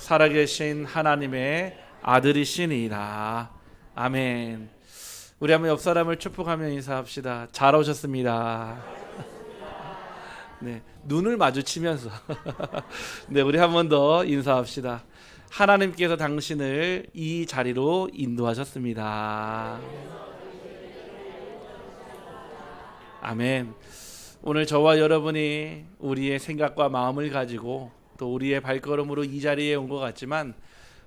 살아계신 하나님의 아들이시니라. 아멘. 우리 한번 옆 사람을 축복하며 인사합시다. 잘 오셨습니다. 네, 눈을 마주치면서 네, 우리 한 번 더 인사합시다. 하나님께서 당신을 이 자리로 인도하셨습니다. 아멘. 오늘 저와 여러분이 우리의 생각과 마음을 가지고 또 우리의 발걸음으로 이 자리에 온 것 같지만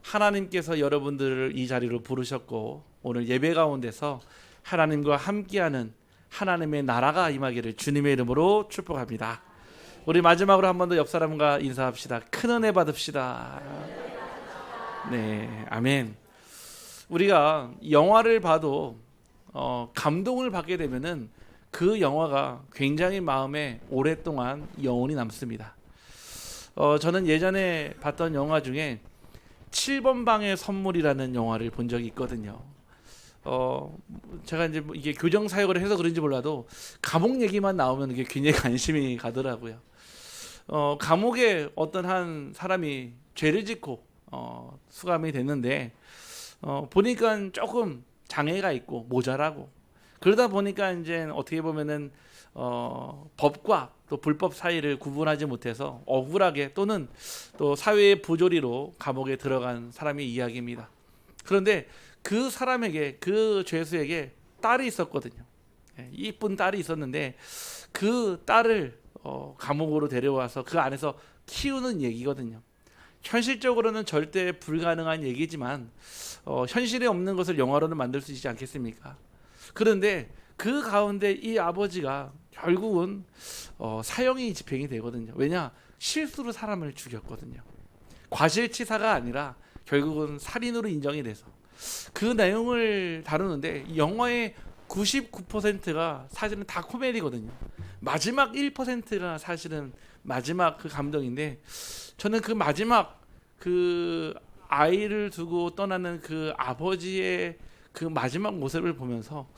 하나님께서 여러분들을 이 자리로 부르셨고 오늘 예배 가운데서 하나님과 함께하는 하나님의 나라가 임하기를 주님의 이름으로 축복합니다. 우리 마지막으로 한 번 더 옆 사람과 인사합시다. 큰 은혜 받읍시다. 네, 아멘. 우리가 영화를 봐도 감동을 받게 되면은 그 영화가 굉장히 마음에 오랫동안 여운이 남습니다. 저는 예전에 봤던 영화 중에 7번 방의 선물이라는 영화를 본 적이 있거든요. 제가 이제 이게 교정 사역을 해서 그런지 몰라도 감옥 얘기만 나오면 이게 굉장히 관심이 가더라고요. 감옥에 어떤 한 사람이 죄를 짓고 수감이 됐는데 보니까 조금 장애가 있고 모자라고 그러다 보니까 이제 어떻게 보면은 법과 또 불법 사이를 구분하지 못해서 억울하게 또는 또 사회의 부조리로 감옥에 들어간 사람의 이야기입니다. 그런데 그 사람에게 그 죄수에게 딸이 있었거든요. 이쁜 딸이 있었는데 그 딸을 감옥으로 데려와서 그 안에서 키우는 얘기거든요. 현실적으로는 절대 불가능한 얘기지만 현실에 없는 것을 영화로는 만들 수 있지 않겠습니까? 그런데 그 가운데 이 아버지가 결국은 사형이 집행이 되거든요. 왜냐? 실수로 사람을 죽였거든요. 과실치사가 아니라 결국은 살인으로 인정이 돼서 그 내용을 다루는데 영화의 99%가 사실은 다 코미디거든요. 마지막 1%가 사실은 마지막 그 감동인데 저는 그 마지막 그 아이를 두고 떠나는 그 아버지의 그 마지막 모습을 보면서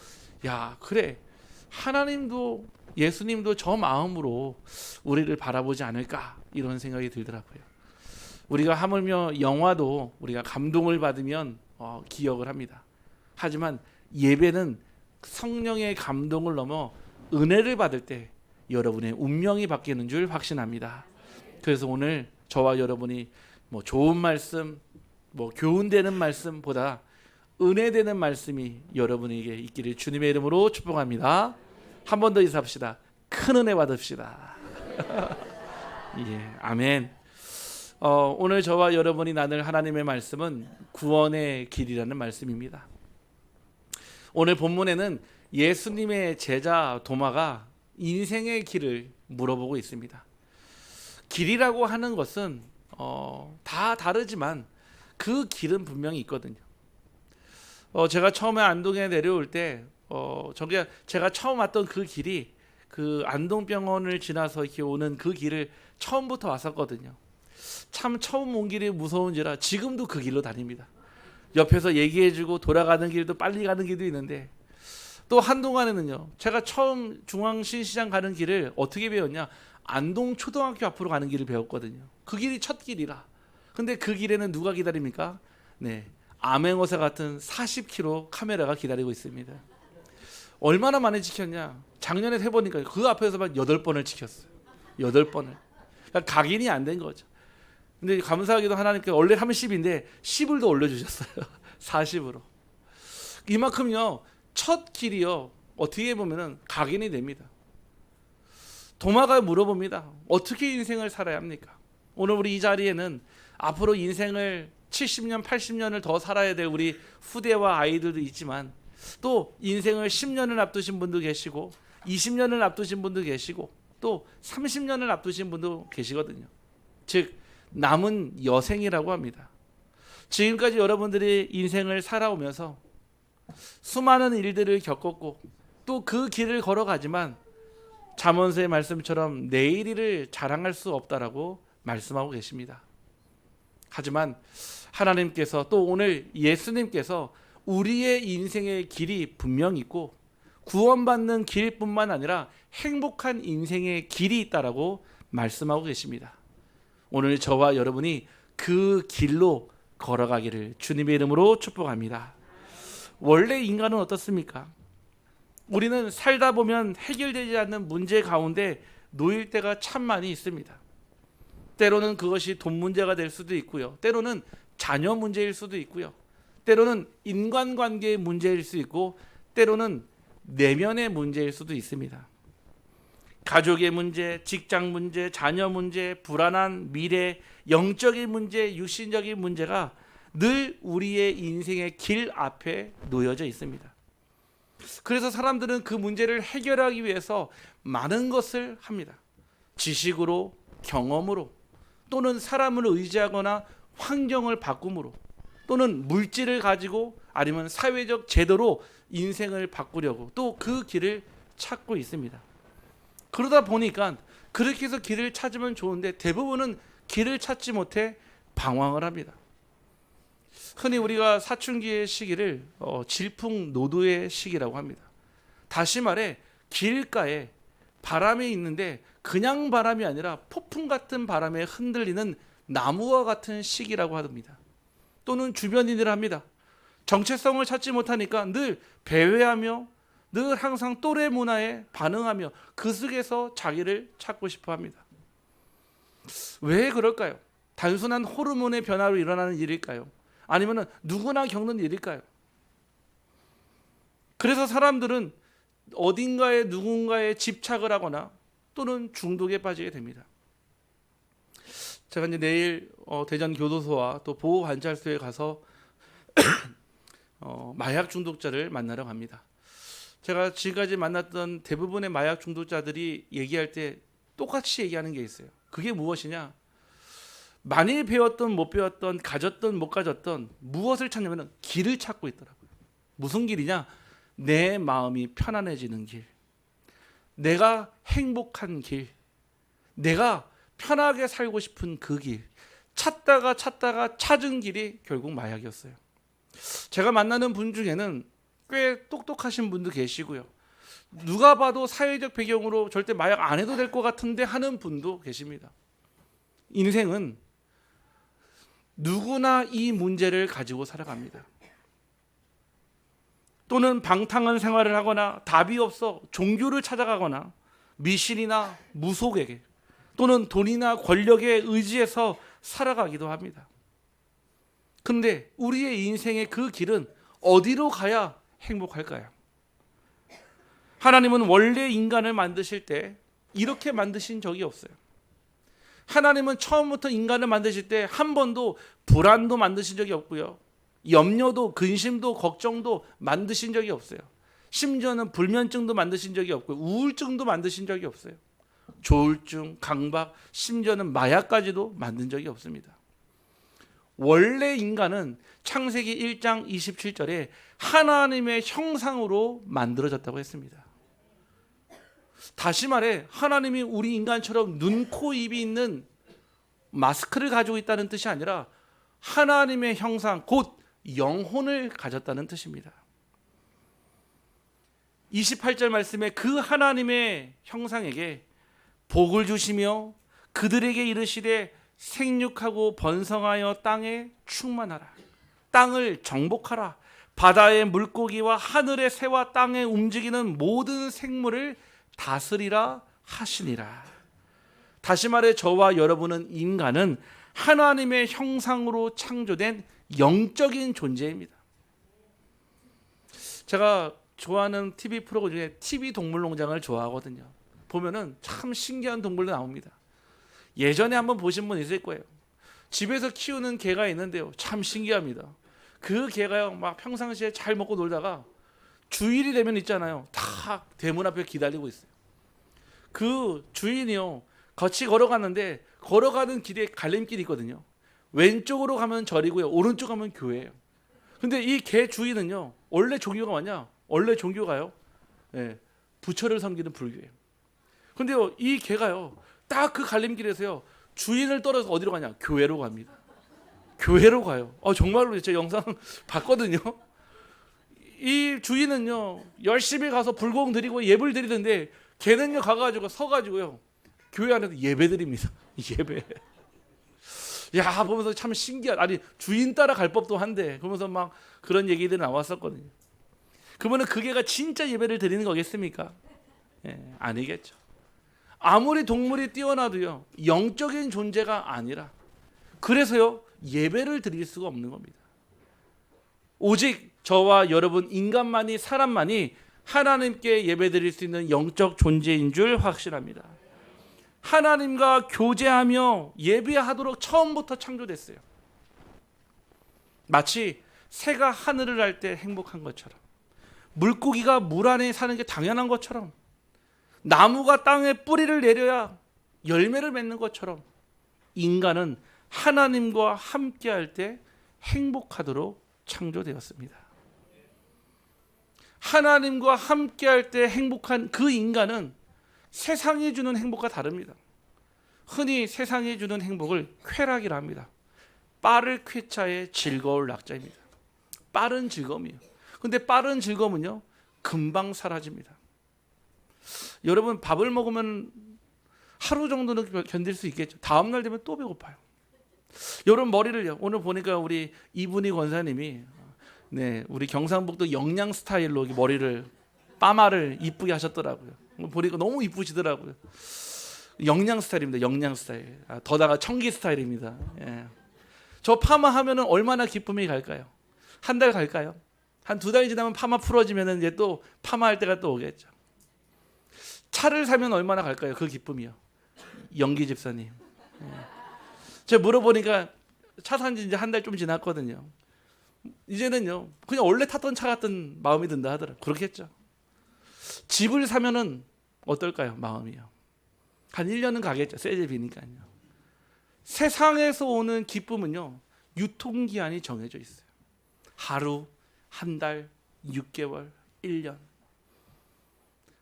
야, 그래, 하나님도 예수님도 저 마음으로 우리를 바라보지 않을까 이런 생각이 들더라고요. 우리가 하물며 영화도 우리가 감동을 받으면 기억을 합니다. 하지만 예배는 성령의 감동을 넘어 은혜를 받을 때 여러분의 운명이 바뀌는 줄 확신합니다. 그래서 오늘 저와 여러분이 뭐 좋은 말씀, 뭐 교훈되는 말씀보다 은혜되는 말씀이 여러분에게 있기를 주님의 이름으로 축복합니다. 한 번 더 인사합시다. 큰 은혜 받읍시다. 예, 아멘. 오늘 저와 여러분이 나눌 하나님의 말씀은 구원의 길이라는 말씀입니다. 오늘 본문에는 예수님의 제자 도마가 인생의 길을 물어보고 있습니다. 길이라고 하는 것은 다 다르지만 그 길은 분명히 있거든요. 제가 처음에 안동에 내려올 때 제가 처음 왔던 그 길이 그 안동병원을 지나서 이렇게 오는 그 길을 처음부터 왔었거든요. 참 처음 온 길이 무서운지라 지금도 그 길로 다닙니다. 옆에서 얘기해주고 돌아가는 길도 빨리 가는 길도 있는데 또 한동안에는요, 제가 처음 중앙시시장 가는 길을 어떻게 배웠냐, 안동 초등학교 앞으로 가는 길을 배웠거든요. 그 길이 첫 길이라. 근데 그 길에는 누가 기다립니까? 네, 암행어사 같은 40km 카메라가 기다리고 있습니다. 얼마나 많이 지켰냐, 작년에 해보니까 그 앞에서만 8번을 지켰어요. 8번을. 그러니까 각인이 안 된 거죠. 근데 감사하게도 하나님께 원래 30인데 10을 더 올려주셨어요. 40으로. 이만큼요, 첫 길이요, 어떻게 보면은 각인이 됩니다. 도마가 물어봅니다. 어떻게 인생을 살아야 합니까? 오늘 우리 이 자리에는 앞으로 인생을 70년, 80년을 더 살아야 될 우리 후대와 아이들도 있지만 또 인생을 10년을 앞두신 분도 계시고 20년을 앞두신 분도 계시고 또 30년을 앞두신 분도 계시거든요. 즉 남은 여생이라고 합니다. 지금까지 여러분들이 인생을 살아오면서 수많은 일들을 겪었고 또 그 길을 걸어가지만 잠언서의 말씀처럼 내일을 자랑할 수 없다라고 말씀하고 계십니다. 하지만 하나님께서 또 오늘 예수님께서 우리의 인생의 길이 분명히 있고 구원받는 길뿐만 아니라 행복한 인생의 길이 있다라고 말씀하고 계십니다. 오늘 저와 여러분이 그 길로 걸어가기를 주님의 이름으로 축복합니다. 원래 인간은 어떻습니까? 우리는 살다 보면 해결되지 않는 문제 가운데 놓일 때가 참 많이 있습니다. 때로는 그것이 돈 문제가 될 수도 있고요. 때로는 자녀 문제일 수도 있고요. 때로는 인간관계의 문제일 수 있고, 때로는 내면의 문제일 수도 있습니다. 가족의 문제, 직장 문제, 자녀 문제, 불안한 미래, 영적인 문제, 육신적인 문제가 늘 우리의 인생의 길 앞에 놓여져 있습니다. 그래서 사람들은 그 문제를 해결하기 위해서 많은 것을 합니다. 지식으로, 경험으로, 또는 사람을 의지하거나 환경을 바꿈으로, 또는 물질을 가지고, 아니면 사회적 제도로 인생을 바꾸려고 또 그 길을 찾고 있습니다. 그러다 보니까 그렇게 해서 길을 찾으면 좋은데 대부분은 길을 찾지 못해 방황을 합니다. 흔히 우리가 사춘기의 시기를 질풍노도의 시기라고 합니다. 다시 말해 길가에 바람이 있는데 그냥 바람이 아니라 폭풍 같은 바람에 흔들리는 나무와 같은 시기라고 합니다. 또는 주변인들 합니다. 정체성을 찾지 못하니까 늘 배회하며 늘 항상 또래 문화에 반응하며 그 속에서 자기를 찾고 싶어 합니다. 왜 그럴까요? 단순한 호르몬의 변화로 일어나는 일일까요? 아니면 누구나 겪는 일일까요? 그래서 사람들은 어딘가에 누군가에 집착을 하거나 또는 중독에 빠지게 됩니다. 제가 이제 내일 대전 교도소와 또 보호관찰소에 가서 마약 중독자를 만나러 갑니다. 제가 지금까지 만났던 대부분의 마약 중독자들이 얘기할 때 똑같이 얘기하는 게 있어요. 그게 무엇이냐? 많이 배웠던 못 배웠던, 가졌던 못 가졌던, 무엇을 찾냐면 길을 찾고 있더라고요. 무슨 길이냐? 내 마음이 편안해지는 길, 내가 행복한 길, 내가 편하게 살고 싶은 그 길, 찾다가 찾은 길이 결국 마약이었어요. 제가 만나는 분 중에는 꽤 똑똑하신 분도 계시고요. 누가 봐도 사회적 배경으로 절대 마약 안 해도 될 것 같은데 하는 분도 계십니다. 인생은 누구나 이 문제를 가지고 살아갑니다. 또는 방탕한 생활을 하거나 답이 없어 종교를 찾아가거나 미신이나 무속에게 또는 돈이나 권력에 의지해서 살아가기도 합니다. 그런데 우리의 인생의 그 길은 어디로 가야 행복할까요? 하나님은 원래 인간을 만드실 때 이렇게 만드신 적이 없어요. 하나님은 처음부터 인간을 만드실 때 한 번도 불안도 만드신 적이 없고요. 염려도 근심도 걱정도 만드신 적이 없어요. 심지어는 불면증도 만드신 적이 없고요. 우울증도 만드신 적이 없어요. 조울증, 강박, 심지어는 마약까지도 만든 적이 없습니다. 원래 인간은 창세기 1장 27절에 하나님의 형상으로 만들어졌다고 했습니다. 다시 말해 하나님이 우리 인간처럼 눈, 코, 입이 있는 마스크를 가지고 있다는 뜻이 아니라 하나님의 형상, 곧 영혼을 가졌다는 뜻입니다. 28절 말씀에 그 하나님의 형상에게 복을 주시며 그들에게 이르시되 생육하고 번성하여 땅에 충만하라. 땅을 정복하라. 바다의 물고기와 하늘의 새와 땅에 움직이는 모든 생물을 다스리라 하시니라. 다시 말해 저와 여러분은 인간은 하나님의 형상으로 창조된 영적인 존재입니다. 제가 좋아하는 TV 프로그램 중에 TV 동물농장을 좋아하거든요. 보면은 참 신기한 동물도 나옵니다. 예전에 한번 보신 분 있을 거예요. 집에서 키우는 개가 있는데요. 참 신기합니다. 그 개가요, 막 평상시에 잘 먹고 놀다가 주일이 되면 있잖아요. 다 대문 앞에 기다리고 있어요. 그 주인이요, 같이 걸어가는데 걸어가는 길에 갈림길이 있거든요. 왼쪽으로 가면 절이고요, 오른쪽 가면 교회예요. 근데 이 개 주인은요, 원래 종교가 뭐냐? 원래 종교가요, 부처를 섬기는 불교예요. 근데요, 이 개가요, 딱 그 갈림길에서요, 주인을 떨어서 어디로 가냐? 교회로 갑니다. 교회로 가요. 정말로 제 영상 봤거든요. 이 주인은요, 열심히 가서 불공 드리고 예불 드리는데 걔는요 가가지고 서가지고요 교회 안에서 예배 드립니다. 예배. 야 보면서 참 신기하다. 아니 주인 따라 갈 법도 한데 그러면서 막 그런 얘기들이 나왔었거든요. 그러면 그 개가 진짜 예배를 드리는 거겠습니까? 예, 아니겠죠. 아무리 동물이 뛰어나도요 영적인 존재가 아니라 그래서요 예배를 드릴 수가 없는 겁니다. 오직 저와 여러분 인간만이 사람만이 하나님께 예배드릴 수 있는 영적 존재인 줄 확신합니다. 하나님과 교제하며 예배하도록 처음부터 창조됐어요. 마치 새가 하늘을 날 때 행복한 것처럼, 물고기가 물 안에 사는 게 당연한 것처럼, 나무가 땅에 뿌리를 내려야 열매를 맺는 것처럼 인간은 하나님과 함께할 때 행복하도록 창조되었습니다. 하나님과 함께할 때 행복한 그 인간은 세상이 주는 행복과 다릅니다. 흔히 세상이 주는 행복을 쾌락이라 합니다. 빠를 쾌차의 즐거울 낙자입니다. 빠른 즐거움이에요. 근데 빠른 즐거움은요 금방 사라집니다. 여러분 밥을 먹으면 하루 정도는 견딜 수 있겠죠. 다음 날 되면 또 배고파요. 여러분 머리를요 오늘 보니까 우리 이분희 권사님이 우리 경상북도 영양 스타일로 머리를 파마를 이쁘게 하셨더라고요. 보니까 너무 이쁘시더라고요. 영양 스타일입니다. 영양 스타일. 더다가 청기 스타일입니다. 예. 저 파마하면은 얼마나 기쁨이 갈까요? 한 달 갈까요? 한 2달 지나면 파마 풀어지면은 이제 또 파마할 때가 또 오겠죠. 차를 사면 얼마나 갈까요? 그 기쁨이요. 영기 집사님. 예. 제가 물어보니까 차 산 지 이제 한 달 좀 지났거든요. 이제는요 그냥 원래 타던 차 같은 마음이 든다 하더라고요. 그렇겠죠. 집을 사면은 어떨까요? 마음이요. 한 1년은 가겠죠. 새 집이니까요. 세상에서 오는 기쁨은요 유통기한이 정해져 있어요. 하루, 한 달, 6개월, 1년.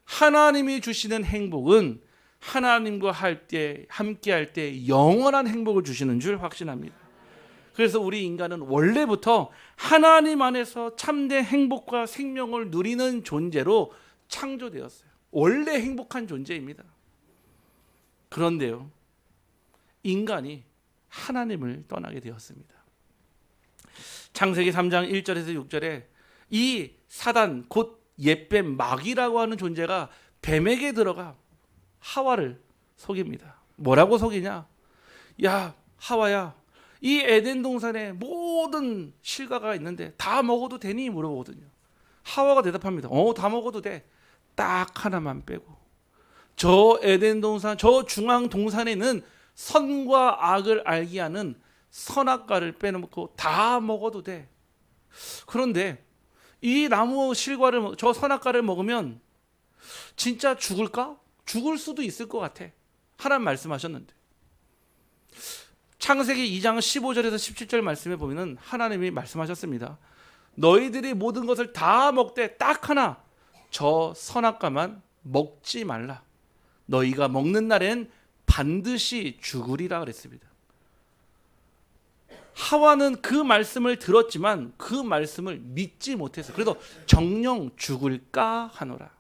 하나님이 주시는 행복은 하나님과 함께 할 때 영원한 행복을 주시는 줄 확신합니다. 그래서 우리 인간은 원래부터 하나님 안에서 참된 행복과 생명을 누리는 존재로 창조되었어요. 원래 행복한 존재입니다. 그런데요, 인간이 하나님을 떠나게 되었습니다. 창세기 3장 1절에서 6절에 이 사단 곧 옛뱀 마귀라고 하는 존재가 뱀에게 들어가 하와를 속입니다. 뭐라고 속이냐? 야 하와야, 이 에덴 동산에 모든 실과가 있는데 다 먹어도 되니? 물어보거든요. 하와가 대답합니다. 다 먹어도 돼. 딱 하나만 빼고. 저 에덴 동산, 저 중앙 동산에는 선과 악을 알게 하는 선악과를 빼놓고 다 먹어도 돼. 그런데 이 나무 실과를, 저 선악과를 먹으면 진짜 죽을까? 죽을 수도 있을 것 같아. 하나님 말씀하셨는데. 창세기 2장 15절에서 17절 말씀에 보면은 하나님이 말씀하셨습니다. 너희들이 모든 것을 다 먹되 딱 하나 저 선악과만 먹지 말라. 너희가 먹는 날엔 반드시 죽으리라 그랬습니다. 하와는 그 말씀을 들었지만 그 말씀을 믿지 못해서 그래도 정녕 죽을까 하노라.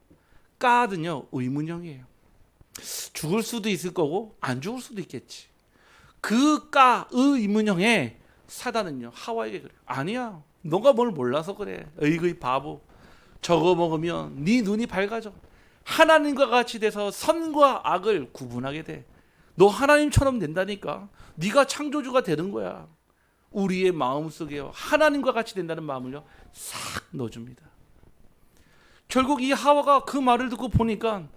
까는요 의문형이에요. 죽을 수도 있을 거고 안 죽을 수도 있겠지. 그 의문형에 사단은요 하와에게 그래요. 아니야, 너가 뭘 몰라서 그래. 어이구 바보. 저거 먹으면 네 눈이 밝아져. 하나님과 같이 돼서 선과 악을 구분하게 돼. 너 하나님처럼 된다니까. 네가 창조주가 되는 거야. 우리의 마음속에 하나님과 같이 된다는 마음을요 싹 넣어줍니다. 결국 이 하와가 그 말을 듣고 보니까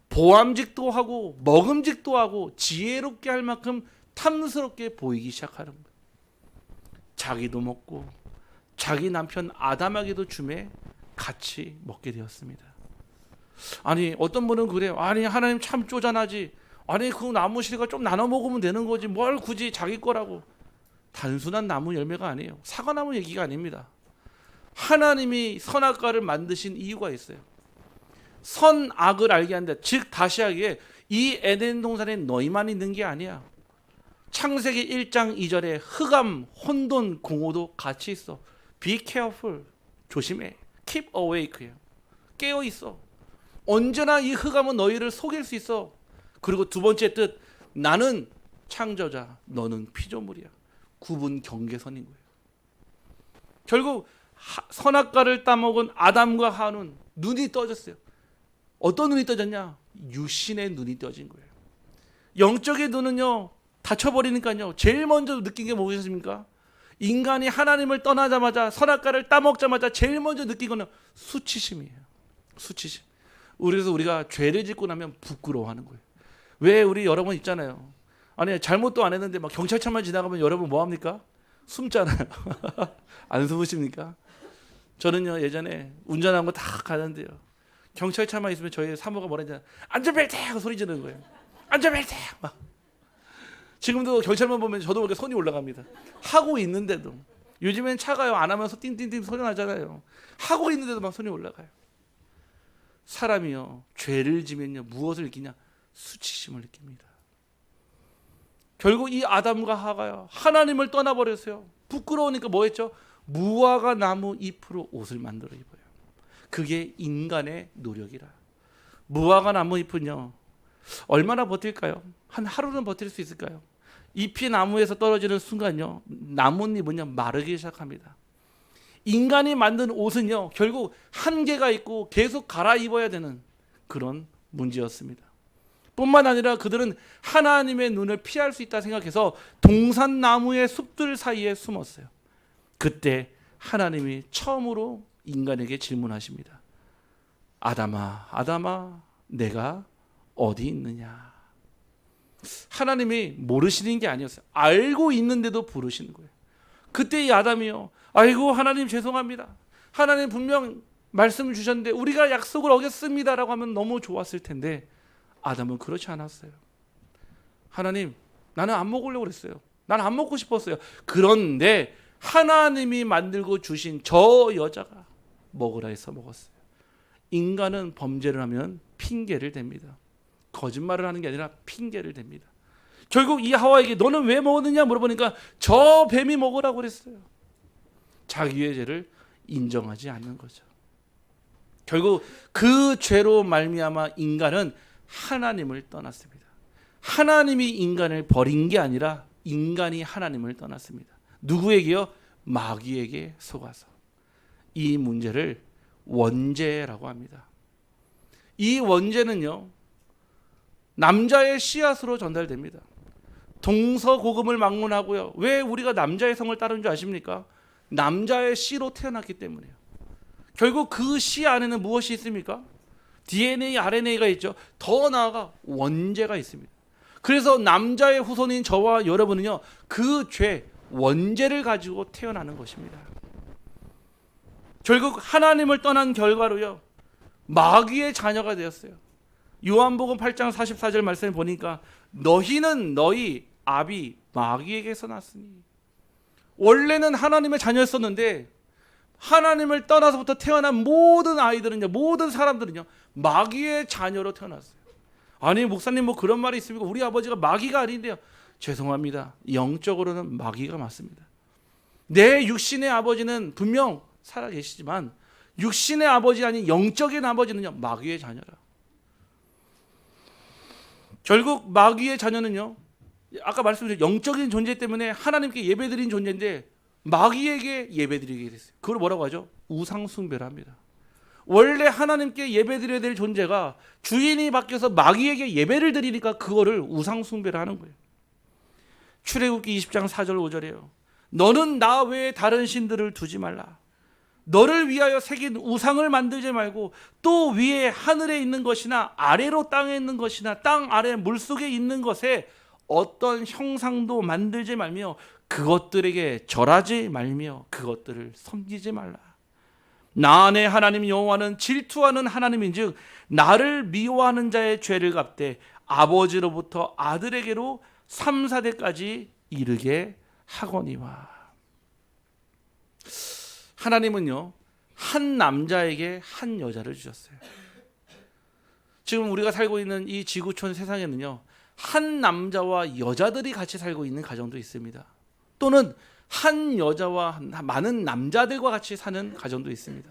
보암직도 하고 먹음직도 하고 지혜롭게 할 만큼 탐스럽게 보이기 시작하는 거예요. 자기도 먹고 자기 남편 아담에게도 주매 같이 먹게 되었습니다. 아니 어떤 분은 그래요. 아니 하나님 참 쪼잔하지. 아니 그 나무 실과 좀 나눠 먹으면 되는 거지. 뭘 굳이 자기 거라고. 단순한 나무 열매가 아니에요. 사과나무 얘기가 아닙니다. 하나님이 선악과를 만드신 이유가 있어요. 선악을 알게 한다. 즉 다시 하기에 이 에덴 동산에 너희만 있는 게 아니야. 창세기 1장 2절에 흑암, 혼돈, 공허도 같이 있어. Be careful. 조심해. Keep awake예요. 깨어 있어. 언제나 이 흑암은 너희를 속일 수 있어. 그리고 두 번째 뜻, 나는 창조자, 너는 피조물이야. 구분 경계선인 거예요. 결국 선악과를 따먹은 아담과 하와는 눈이 떠졌어요. 어떤 눈이 떠졌냐? 육신의 눈이 떠진 거예요. 영적의 눈은요, 닫혀버리니까요, 제일 먼저 느낀 게 무엇이었습니까? 인간이 하나님을 떠나자마자, 선악과를 따먹자마자 제일 먼저 느낀 거는 수치심이에요. 수치심. 그래서 우리가 죄를 짓고 나면 부끄러워하는 거예요. 왜 우리 여러분 있잖아요. 아니, 잘못도 안 했는데 막 경찰차만 지나가면 여러분 뭐 합니까? 숨잖아요. 안 숨으십니까? 저는요, 예전에 운전한 거 다 가는데요, 경찰차만 있으면 저희 사모가 뭐라 했잖아요. 안전벨트! 하고 소리 지르는 거예요. 안전벨트! 막. 지금도 경찰만 보면 저도 모르게 손이 올라갑니다. 하고 있는데도. 요즘엔 차가요, 안 하면서 띵띵띵 소리 나잖아요. 하고 있는데도 막 손이 올라가요. 사람이요, 죄를 지면요, 무엇을 느끼냐? 수치심을 느낍니다. 결국 이 아담과 하와가요, 하나님을 떠나버렸어요. 부끄러우니까 뭐 했죠? 무화과 나무 잎으로 옷을 만들어 입어요. 그게 인간의 노력이라. 무화과 나무 잎은요, 얼마나 버틸까요? 한 하루는 버틸 수 있을까요? 잎이 나무에서 떨어지는 순간요, 나뭇잎은요, 마르기 시작합니다. 인간이 만든 옷은요, 결국 한계가 있고 계속 갈아입어야 되는 그런 문제였습니다. 뿐만 아니라 그들은 하나님의 눈을 피할 수 있다 생각해서 동산나무의 숲들 사이에 숨었어요. 그때 하나님이 처음으로 인간에게 질문하십니다. 아담아, 아담아, 내가 어디 있느냐? 하나님이 모르시는 게 아니었어요. 알고 있는데도 부르시는 거예요. 그때 이 아담이요, 아이고 하나님 죄송합니다. 하나님 분명 말씀을 주셨는데 우리가 약속을 어겼습니다라고 하면 너무 좋았을 텐데, 아담은 그렇지 않았어요. 하나님, 나는 안 먹으려고 그랬어요. 나는 안 먹고 싶었어요. 그런데 하나님이 만들고 주신 저 여자가 먹으라 해서 먹었어요. 인간은 범죄를 하면 핑계를 댑니다. 거짓말을 하는 게 아니라 핑계를 댑니다. 결국 이 하와에게 너는 왜 먹었느냐 물어보니까 저 뱀이 먹으라고 그랬어요. 자기의 죄를 인정하지 않는 거죠. 결국 그 죄로 말미암아 인간은 하나님을 떠났습니다. 하나님이 인간을 버린 게 아니라 인간이 하나님을 떠났습니다. 누구에게요? 마귀에게 속아서. 이 문제를 원죄라고 합니다. 이 원죄는요, 남자의 씨앗으로 전달됩니다. 동서고금을 막론하고요. 왜 우리가 남자의 성을 따르는 줄 아십니까? 남자의 씨로 태어났기 때문에요. 결국 그 씨 안에는 무엇이 있습니까? DNA, RNA가 있죠. 더 나아가 원죄가 있습니다. 그래서 남자의 후손인 저와 여러분은요, 그 죄, 원죄를 가지고 태어나는 것입니다. 결국 하나님을 떠난 결과로요, 마귀의 자녀가 되었어요. 요한복음 8장 44절 말씀을 보니까 너희는 너희 아비 마귀에게서 났으니. 원래는 하나님의 자녀였었는데 하나님을 떠나서부터 태어난 모든 아이들은요, 모든 사람들은요, 마귀의 자녀로 태어났어요. 아니 목사님 뭐 그런 말이 있습니까? 우리 아버지가 마귀가 아닌데요. 죄송합니다. 영적으로는 마귀가 맞습니다. 내 육신의 아버지는 분명 살아계시지만 육신의 아버지 아닌 영적인 아버지는요, 마귀의 자녀라. 결국 마귀의 자녀는요, 아까 말씀드린 영적인 존재 때문에 하나님께 예배드린 존재인데 마귀에게 예배드리게 됐어요. 그걸 뭐라고 하죠? 우상숭배를 합니다. 원래 하나님께 예배드려야 될 존재가 주인이 바뀌어서 마귀에게 예배를 드리니까 그거를 우상숭배를 하는 거예요. 출애굽기 20장 4절 5절이에요. 너는 나 외에 다른 신들을 두지 말라. 너를 위하여 새긴 우상을 만들지 말고 또 위에 하늘에 있는 것이나 아래로 땅에 있는 것이나 땅 아래 물속에 있는 것에 어떤 형상도 만들지 말며 그것들에게 절하지 말며 그것들을 섬기지 말라. 나 내 하나님 여호와는 질투하는 하나님인즉 나를 미워하는 자의 죄를 갚되 아버지로부터 아들에게로 3, 4대까지 이르게 하거니와. 하나님은요, 한 남자에게 한 여자를 주셨어요. 지금 우리가 살고 있는 이 지구촌 세상에는요, 한 남자와 여자들이 같이 살고 있는 가정도 있습니다. 또는 한 여자와 많은 남자들과 같이 사는 가정도 있습니다.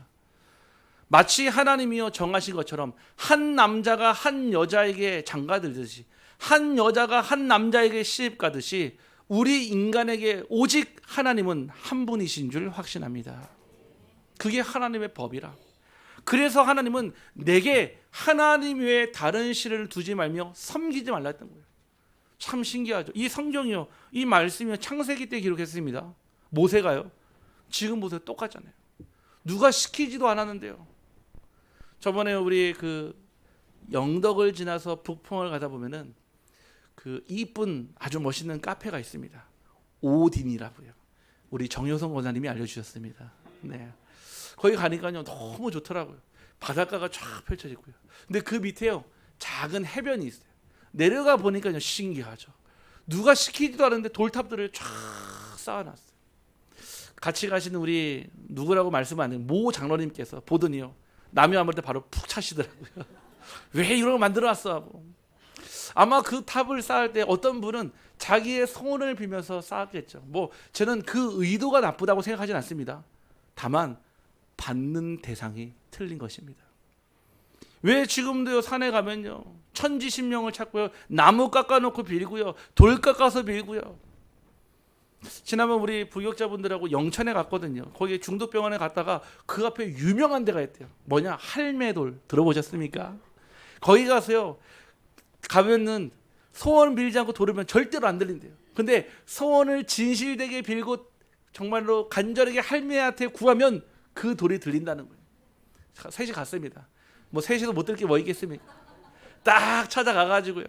마치 하나님이요 정하신 것처럼 한 남자가 한 여자에게 장가들듯이 한 여자가 한 남자에게 시집 가듯이 우리 인간에게 오직 하나님은 한 분이신 줄 확신합니다. 그게 하나님의 법이라. 그래서 하나님은 내게 하나님 외에 다른 신을 두지 말며 섬기지 말라 했던 거예요. 참 신기하죠. 이 성경이요, 이 말씀이요, 창세기 때 기록했습니다. 모세가요, 지금 모세 똑같잖아요. 누가 시키지도 않았는데요. 저번에 우리 그 영덕을 지나서 북평을 가다 보면은 그 이쁜 아주 멋있는 카페가 있습니다. 오딘이라고요. 우리 정효성 권사님이 알려주셨습니다. 네, 거기 가니까요 너무 좋더라고요. 바닷가가 쫙 펼쳐지고요. 근데 그 밑에요 작은 해변이 있어요. 내려가 보니까요 신기하죠. 누가 시키지도 않았는데 돌탑들을 쫙 쌓아놨어요. 같이 가시는 우리 누구라고 말씀 안 해요, 모 장로님께서 보더니요 남이 안 볼 때 바로 푹 차시더라고요. 왜 이런 거 만들어놨어 하고. 아마 그 탑을 쌓을 때 어떤 분은 자기의 소원을 빌면서 쌓았겠죠. 뭐 저는 그 의도가 나쁘다고 생각하진 않습니다. 다만 받는 대상이 틀린 것입니다. 왜 지금도요 산에 가면요 천지신명을 찾고요, 나무 깎아놓고 빌고요, 돌 깎아서 빌고요. 지난번 우리 부교육자분들하고 영천에 갔거든요. 거기 중독병원에 갔다가 그 앞에 유명한 데가 있대요. 뭐냐, 할매돌 들어보셨습니까? 거기 가서요 가면은 소원 빌지 않고 돌으면 절대로 안 들린대요. 근데 소원을 진실되게 빌고 정말로 간절하게 할매한테 구하면 그 돌이 들린다는 거예요. 셋이 갔습니다. 뭐 셋이서 못 들을 게 뭐 있겠습니까? 딱 찾아가가지고요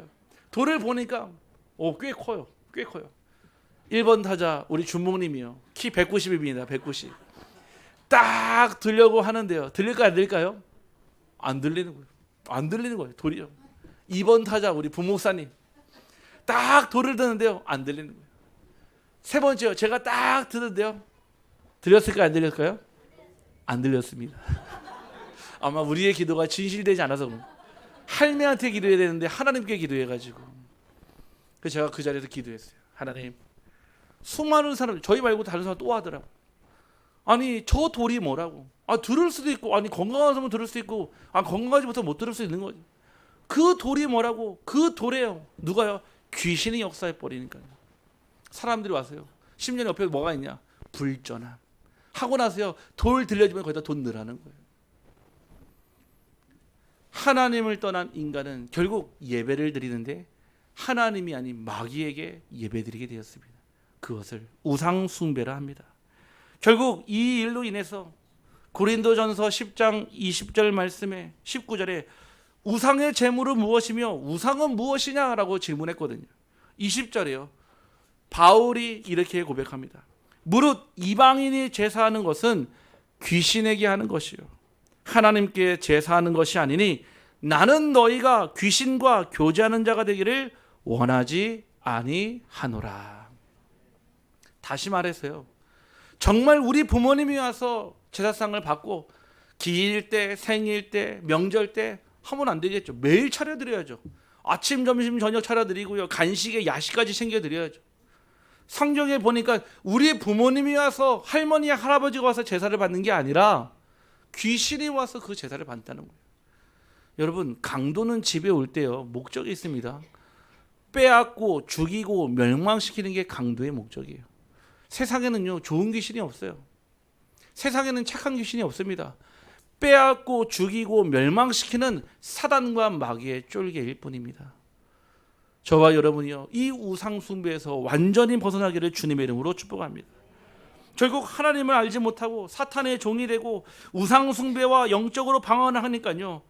돌을 보니까 꽤 커요. 꽤 커요. 1번 타자 우리 준목님이요, 키 190입니다. 190. 딱 들려고 하는데요, 들릴까요 안 들릴까요? 안 들리는 거예요. 안 들리는 거예요 돌이요. 2번 타자 우리 부목사님 딱 돌을 드는데요 안 들리는 거예요. 세 번째요, 제가 딱 드는데요 들렸을까요 안 들렸을까요? 안 들렸습니다. 아마 우리의 기도가 진실되지 않아서 할매한테 기도해야 되는데 하나님께 기도해가지고, 그래서 제가 그 자리에서 기도했어요. 하나님, 수많은 사람, 저희 말고 다른 사람 또 하더라고. 아니 저 돌이 뭐라고? 들을 수도 있고, 아니 건강한 사람은 들을 수 있고, 건강하지 못하면 못 들을 수 있는 거지. 그 돌이 뭐라고? 그 돌에요 누가요? 귀신이 역사해 버리니까요. 사람들이 와서요, 10년 옆에 뭐가 있냐? 불전함 하고 나서요 돌 들려주면 거기다 돈 넣으라는 거예요. 하나님을 떠난 인간은 결국 예배를 드리는데 하나님이 아닌 마귀에게 예배드리게 되었습니다. 그것을 우상 숭배라 합니다. 결국 이 일로 인해서 고린도전서 10장 20절 말씀에 19절에 우상의 제물은 무엇이며 우상은 무엇이냐라고 질문했거든요. 20절에요 바울이 이렇게 고백합니다. 무릇 이방인이 제사하는 것은 귀신에게 하는 것이요 하나님께 제사하는 것이 아니니 나는 너희가 귀신과 교제하는 자가 되기를 원하지 아니하노라. 다시 말해서요, 정말 우리 부모님이 와서 제사상을 받고 기일 때, 생일 때, 명절 때 하면 안 되겠죠. 매일 차려드려야죠. 아침, 점심, 저녁 차려드리고요, 간식에 야식까지 챙겨드려야죠. 성경에 보니까 우리 부모님이 와서, 할머니, 할아버지가 와서 제사를 받는 게 아니라 귀신이 와서 그 제사를 받는다는 거예요. 여러분, 강도는 집에 올 때요 목적이 있습니다. 빼앗고 죽이고 멸망시키는 게 강도의 목적이에요. 세상에는요 좋은 귀신이 없어요. 세상에는 착한 귀신이 없습니다. 빼앗고 죽이고 멸망시키는 사단과 마귀의 쫄개일 뿐입니다. 저와 여러분이요 이 우상 숭배에서 완전히 벗어나기를 주님의 이름으로 축복합니다. 결국 하나님을 알지 못하고 사탄의 종이 되고 우상 숭배와 영적으로 방황을 하니까요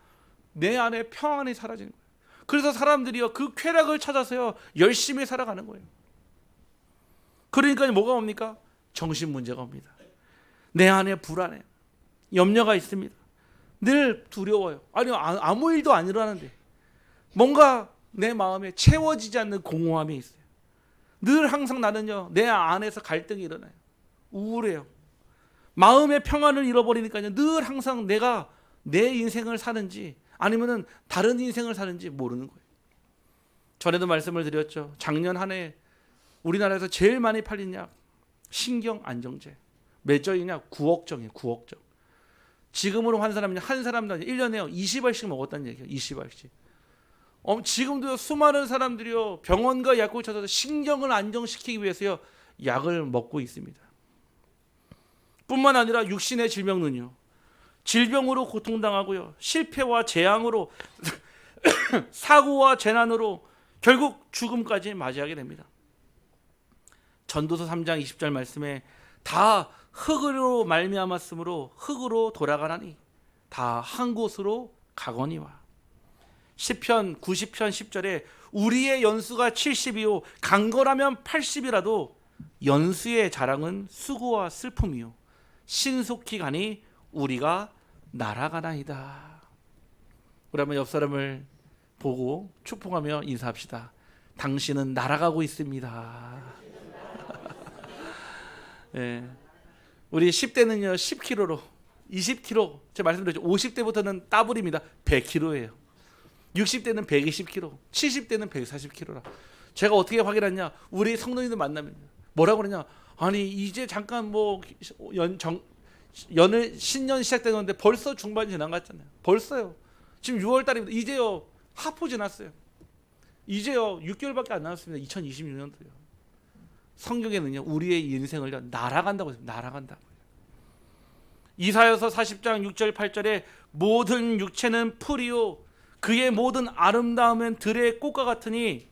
내 안에 평안이 사라지는 거예요. 그래서 사람들이요 그 쾌락을 찾아서요 열심히 살아가는 거예요. 그러니까 뭐가 옵니까? 정신 문제가 옵니다. 내 안에 불안해, 염려가 있습니다. 늘 두려워요. 아니 아무 일도 안 일어나는데 뭔가 내 마음에 채워지지 않는 공허함이 있어요. 늘 항상 나는요 내 안에서 갈등이 일어나요. 우울해요. 마음의 평안을 잃어버리니까요 늘 항상 내가 내 인생을 사는지 아니면은 다른 인생을 사는지 모르는 거예요. 전에도 말씀을 드렸죠. 작년 한 해 우리나라에서 제일 많이 팔린 약 신경 안정제. 몇 정이냐? 9억 정이에요. 9억 정. 지금으로 환산하면 한 사람당 1년에 20알씩 먹었다는 얘기예요. 20알씩. 지금도 수많은 사람들이요 병원과 약국을 찾아서 신경을 안정시키기 위해서요 약을 먹고 있습니다. 뿐만 아니라 육신의 질병은요 질병으로 고통당하고요 실패와 재앙으로 사고와 재난으로 결국 죽음까지 맞이하게 됩니다. 전도서 3장 20절 말씀에 다 흙으로 말미암았으므로 흙으로 돌아가나니 다 한 곳으로 가거니와. 시편 90편 10절에 우리의 연수가 70이요 강건하면 80이라도 연수의 자랑은 수고와 슬픔이요 신속히 가니 우리가 날아가나이다. 우리 한번 옆 사람을 보고 축복하며 인사합시다. 당신은 날아가고 있습니다. 네. 우리 10대는요 10kg로 20kg 제가 말씀드렸죠. 50대부터는 따블입니다. 100kg예요. 60대는 120kg, 70대는 140kg라. 제가 어떻게 확인했냐? 우리 성도님들 만나면 뭐라고 그러냐? 아니 이제 잠깐 뭐 신년 시작되는데 벌써 중반 지난 것 같잖아요. 벌써요. 지금 6월 달입니다. 이제요 하포 지났어요. 이제요 6개월밖에 안 남았습니다. 2026년도요. 성경에는요 우리의 인생을요 날아간다고 했습니다. 날아간다고. 이사야서 40장 6절 8절에 모든 육체는 풀이요 그의 모든 아름다움은 들의 꽃과 같으니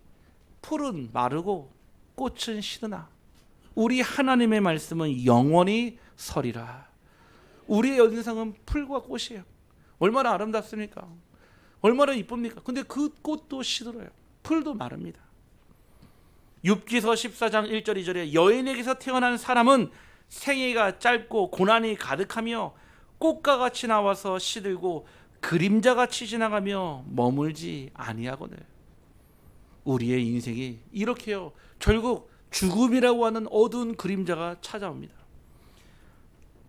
풀은 마르고 꽃은 시드나 우리 하나님의 말씀은 영원히 서리라. 우리의 인생은 풀과 꽃이에요. 얼마나 아름답습니까? 얼마나 이쁩니까? 근데 그 꽃도 시들어요. 풀도 마릅니다. 욥기서 14장 1절 2절에 여인에게서 태어난 사람은 생애가 짧고 고난이 가득하며 꽃과 같이 나와서 시들고 그림자같이 지나가며 머물지 아니하거늘. 우리의 인생이 이렇게요 결국 죽음이라고 하는 어두운 그림자가 찾아옵니다.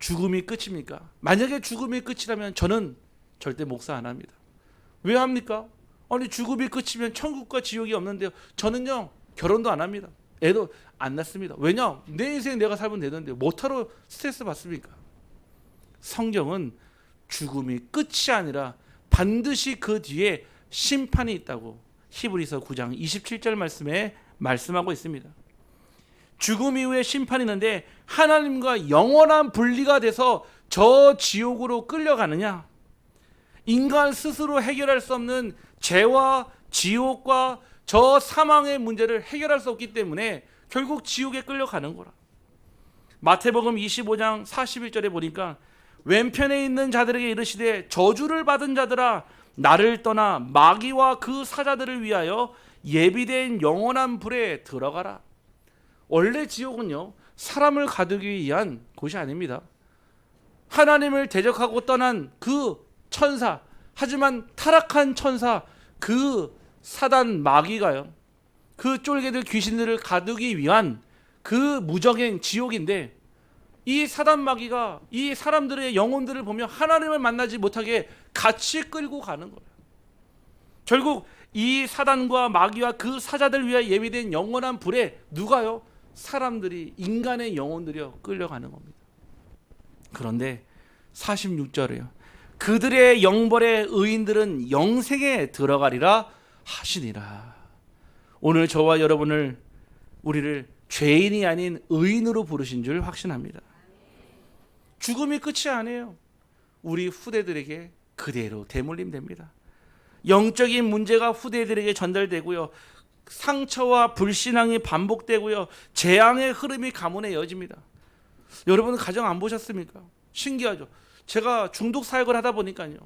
죽음이 끝입니까? 만약에 죽음이 끝이라면 저는 절대 목사 안 합니다. 왜 합니까? 아니 죽음이 끝이면 천국과 지옥이 없는데요. 저는요 결혼도 안 합니다. 애도 안 낳습니다. 왜냐? 내 인생 내가 살면 되는데 뭐하러 스트레스 받습니까? 성경은 죽음이 끝이 아니라 반드시 그 뒤에 심판이 있다고 히브리서 9장 27절 말씀에 말씀하고 있습니다. 죽음 이후에 심판이 있는데 하나님과 영원한 분리가 돼서 저 지옥으로 끌려가느냐? 인간 스스로 해결할 수 없는 죄와 지옥과 저 사망의 문제를 해결할 수 없기 때문에 결국 지옥에 끌려가는 거라. 마태복음 25장 41절에 보니까 왼편에 있는 자들에게 이르시되 저주를 받은 자들아 나를 떠나 마귀와 그 사자들을 위하여 예비된 영원한 불에 들어가라. 원래 지옥은요 사람을 가두기 위한 곳이 아닙니다. 하나님을 대적하고 떠난 그 천사, 하지만 타락한 천사 그 사단 마귀가요 그 쫄개들 귀신들을 가두기 위한 그 무적행 지옥인데, 이 사단 마귀가 이 사람들의 영혼들을 보며 하나님을 만나지 못하게 같이 끌고 가는 거예요. 결국 이 사단과 마귀와 그 사자들 위하여 예비된 영원한 불에 누가요? 사람들이, 인간의 영혼들이요 끌려가는 겁니다. 그런데 46절에요 그들의 영벌의 의인들은 영생에 들어가리라 하시니라. 오늘 저와 여러분을, 우리를 죄인이 아닌 의인으로 부르신 줄 확신합니다. 죽음이 끝이 아니에요. 우리 후대들에게 그대로 대물림됩니다. 영적인 문제가 후대들에게 전달되고요, 상처와 불신앙이 반복되고요, 재앙의 흐름이 가문에 이어집니다. 여러분 가정 안 보셨습니까? 신기하죠. 제가 중독 사역을 하다 보니까요,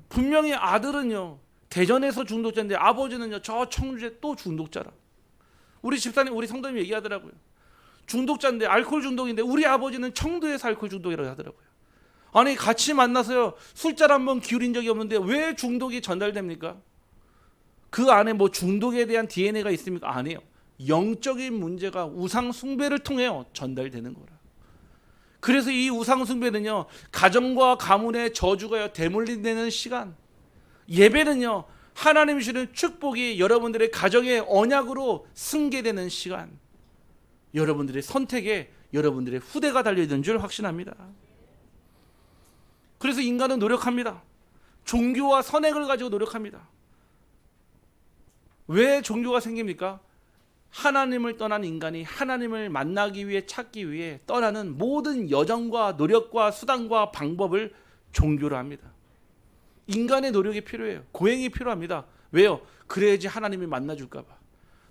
분명히 아들은요 대전에서 중독자인데 아버지는요 저 청주에 또 중독자라. 우리 집사님, 우리 성도님 얘기하더라고요. 중독자인데, 알코올 중독인데 우리 아버지는 청도에서 알코올 중독이라고 하더라고요. 아니 같이 만나서요 술자를 한번 기울인 적이 없는데 왜 중독이 전달됩니까? 그 안에 뭐 중독에 대한 DNA가 있습니까? 아니에요. 영적인 문제가 우상 숭배를 통해 전달되는 거라. 그래서 이 우상 숭배는요 가정과 가문의 저주가 대물림되는 시간, 예배는요 하나님이 주는 축복이 여러분들의 가정의 언약으로 승계되는 시간, 여러분들의 선택에 여러분들의 후대가 달려있는 줄 확신합니다. 그래서 인간은 노력합니다. 종교와 선행을 가지고 노력합니다. 왜 종교가 생깁니까? 하나님을 떠난 인간이 하나님을 만나기 위해 찾기 위해 떠나는 모든 여정과 노력과 수단과 방법을 종교로 합니다. 인간의 노력이 필요해요. 고행이 필요합니다. 왜요? 그래야지 하나님을 만나줄까 봐.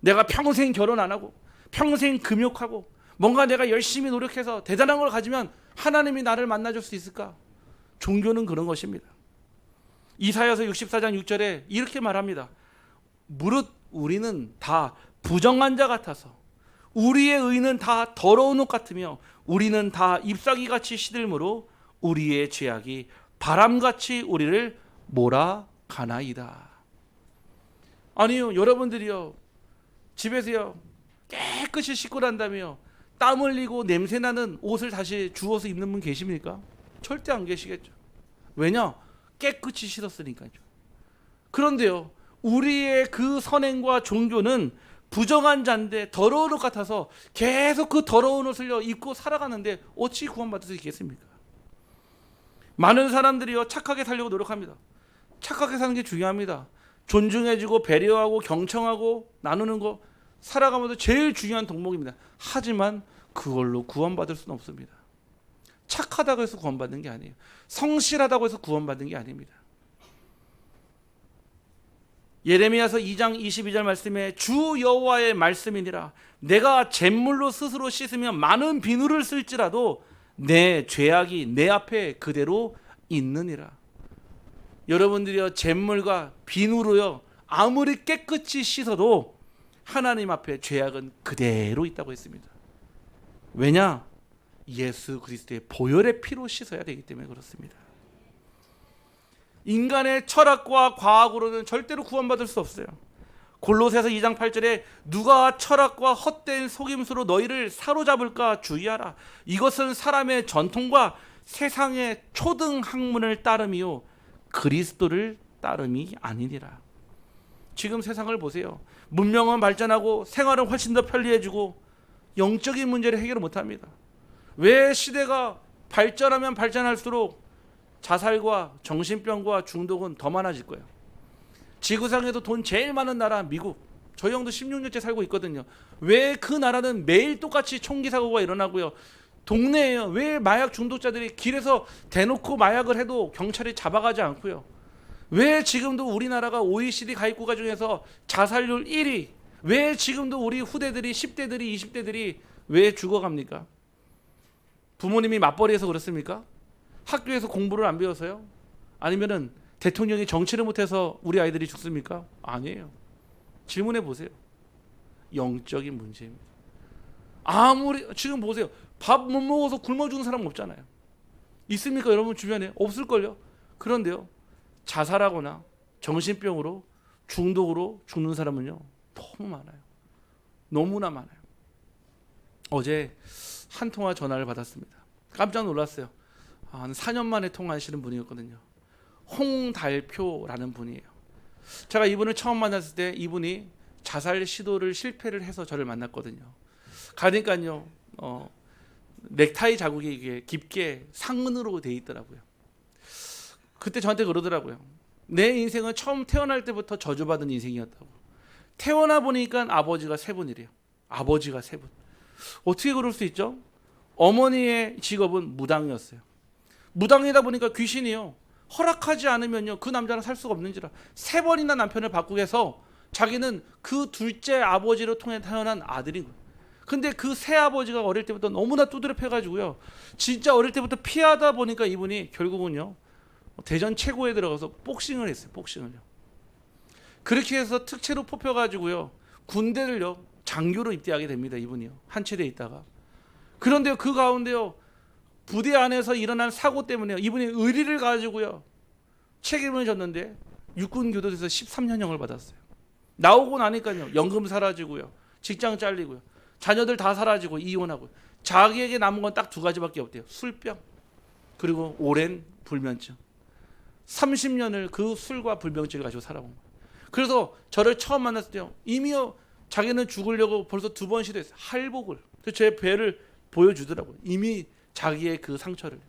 내가 평생 결혼 안 하고 평생 금욕하고 뭔가 내가 열심히 노력해서 대단한 걸 가지면 하나님이 나를 만나줄 수 있을까? 종교는 그런 것입니다. 이사야서 64장 6절에 이렇게 말합니다. 무릇 우리는 다 부정한 자 같아서 우리의 의는 다 더러운 옷 같으며 우리는 다 잎사귀같이 시들므로 우리의 죄악이 바람같이 우리를 몰아가나이다. 아니요, 여러분들이요, 집에서요 깨끗이 씻고 난 다음에요 땀 흘리고 냄새나는 옷을 다시 주워서 입는 분 계십니까? 절대 안 계시겠죠. 왜냐? 깨끗이 씻었으니까요. 그런데요, 우리의 그 선행과 종교는 부정한 자인데 더러운 옷 같아서 계속 그 더러운 옷을 입고 살아가는데 어찌 구원받을 수 있겠습니까? 많은 사람들이요 착하게 살려고 노력합니다. 착하게 사는 게 중요합니다. 존중해주고 배려하고 경청하고 나누는 거 살아가면서 제일 중요한 덕목입니다. 하지만 그걸로 구원받을 수는 없습니다. 착하다고 해서 구원받는 게 아니에요. 성실하다고 해서 구원받는 게 아닙니다. 예레미야서 2장 22절 말씀에 주 여호와의 말씀이니라 내가 잿물로 스스로 씻으며 많은 비누를 쓸지라도 내 죄악이 내 앞에 그대로 있느니라. 여러분들이요 잿물과 비누로요 아무리 깨끗이 씻어도 하나님 앞에 죄악은 그대로 있다고 했습니다. 왜냐? 예수 그리스도의 보혈의 피로 씻어야 되기 때문에 그렇습니다. 인간의 철학과 과학으로는 절대로 구원받을 수 없어요. 골로새서 2장 8절에 누가 철학과 헛된 속임수로 너희를 사로잡을까 주의하라. 이것은 사람의 전통과 세상의 초등 학문을 따름이요 그리스도를 따름이 아니니라. 지금 세상을 보세요. 문명은 발전하고 생활은 훨씬 더 편리해지고 영적인 문제를 해결을 못합니다. 왜 시대가 발전하면 발전할수록 자살과 정신병과 중독은 더 많아질 거예요. 지구상에도 돈 제일 많은 나라 미국, 저희 형도 16년째 살고 있거든요. 왜 그 나라는 매일 똑같이 총기 사고가 일어나고요. 동네에요 왜 마약 중독자들이 길에서 대놓고 마약을 해도 경찰이 잡아가지 않고요. 왜 지금도 우리나라가 OECD 가입국가 중에서 자살률 1위, 왜 지금도 우리 후대들이 10대들이 20대들이 왜 죽어갑니까? 부모님이 맞벌이해서 그렇습니까? 학교에서 공부를 안 배워서요? 아니면은 대통령이 정치를 못해서 우리 아이들이 죽습니까? 아니에요. 질문해 보세요. 영적인 문제입니다. 아무리 지금 보세요. 밥 못 먹어서 굶어 죽는 사람 없잖아요. 있습니까? 여러분 주변에? 없을걸요. 그런데요 자살하거나 정신병으로 중독으로 죽는 사람은요 너무 많아요. 너무나 많아요. 어제 한 통화 전화를 받았습니다. 깜짝 놀랐어요. 한 4년 만에 통화하시는 분이었거든요. 홍달표라는 분이에요. 제가 이분을 처음 만났을 때 이분이 자살 시도를 실패를 해서 저를 만났거든요. 가니까요 넥타이 자국이 이게 깊게 상흔으로 돼 있더라고요. 그때 저한테 그러더라고요. 내 인생은 처음 태어날 때부터 저주받은 인생이었다고. 태어나 보니까 아버지가 세 분이래요. 아버지가 세 분. 어떻게 그럴 수 있죠? 어머니의 직업은 무당이었어요. 무당이다 보니까 귀신이요 허락하지 않으면요 그 남자는 살 수가 없는지라 3번이나 남편을 바꾸게 해서 자기는 그 둘째 아버지로 통해 태어난 아들인 거예요. 근데 그 새 아버지가 어릴 때부터 너무나 두드려 패가지고요 진짜 어릴 때부터 피하다 보니까 이분이 결국은요 대전 최고에 들어가서 복싱을 했어요. 복싱을요. 그렇게 해서 특채로 뽑혀가지고요 군대를요 장교로 입대하게 됩니다. 이분이요 한 체대에 있다가. 그런데요 그 가운데요 부대 안에서 일어난 사고 때문에 이분이 의리를 가지고요 책임을 졌는데 육군 교도소에서 13년형을 받았어요. 나오고 나니까요 연금 사라지고요 직장 잘리고요 자녀들 다 사라지고 이혼하고 자기에게 남은 건 딱 2가지밖에 없대요. 술병 그리고 오랜 불면증. 30년을 그 술과 불면증을 가지고 살아온 거예요. 그래서 저를 처음 만났을 때요 이미요 자기는 죽으려고 벌써 2번 시도했어요. 할복을. 제 배를 보여주더라고요. 이미 자기의 그 상처를.